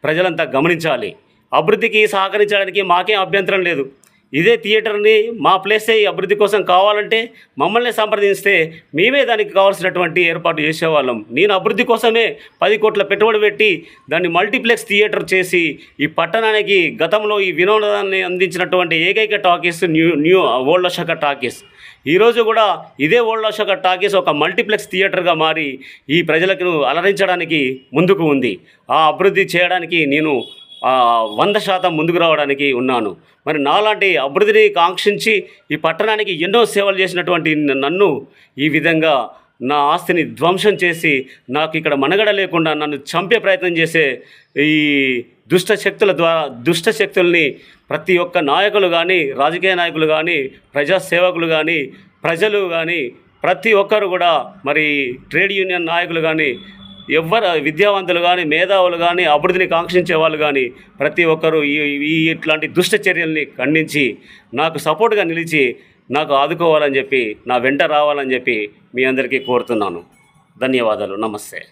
ప్రజలంతా గమనించాలి. అభివృద్ధికి సహకరించడానికి మాకేం అభ్యంతరం లేదు. ఇదే థియేటర్ని మా ప్లేసే ఈ అభివృద్ధి కోసం కావాలంటే మమ్మల్ని సంప్రదిస్తే మేమే దానికి కావాల్సినటువంటి ఏర్పాటు చేసేవాళ్ళం. నేను అభివృద్ధి కోసమే 10 కోట్ల పెట్టుబడి పెట్టి దాన్ని మల్టీప్లెక్స్ థియేటర్ చేసి ఈ పట్టణానికి గతంలో ఈ వినోదాన్ని అందించినటువంటి ఏకైక talkies new old Ashoka talkies. ఈరోజు కూడా ఇదే ఓల్డ్ అశోక టాకీస్ ఒక మల్టీప్లెక్స్ థియేటర్గా మారి ఈ ప్రజలకు అలరించడానికి ముందుకు ఉంది. ఆ అభివృద్ధి చేయడానికి నేను 100% ముందుకు రావడానికి ఉన్నాను. మరి నాలాంటి అభివృద్ధిని కాంక్షించి ఈ పట్టణానికి ఎన్నో సేవలు చేసినటువంటి నన్ను ఈ విధంగా నా ఆస్తిని ధ్వంసం చేసి నాకు ఇక్కడ మనుగడ లేకుండా నన్ను చంపే ప్రయత్నం చేసే ఈ దుష్ట శక్తుల్ని ప్రతి ఒక్క నాయకులు కానీ, రాజకీయ నాయకులు కానీ, ప్రజాసేవకులు కానీ, ప్రజలు కానీ ప్రతి ఒక్కరు కూడా, మరి ట్రేడ్ యూనియన్ నాయకులు కానీ, ఎవరు విద్యావంతులు కానీ, మేధావులు కానీ, అభివృద్ధిని కాంక్షించే వాళ్ళు కానీ ప్రతి ఒక్కరూ ఇట్లాంటి దుష్ట చర్యల్ని ఖండించి నాకు సపోర్ట్గా నిలిచి నాకు ఆదుకోవాలని చెప్పి, నా వెంట రావాలని చెప్పి మీ అందరికీ కోరుతున్నాను. ధన్యవాదాలు. నమస్తే.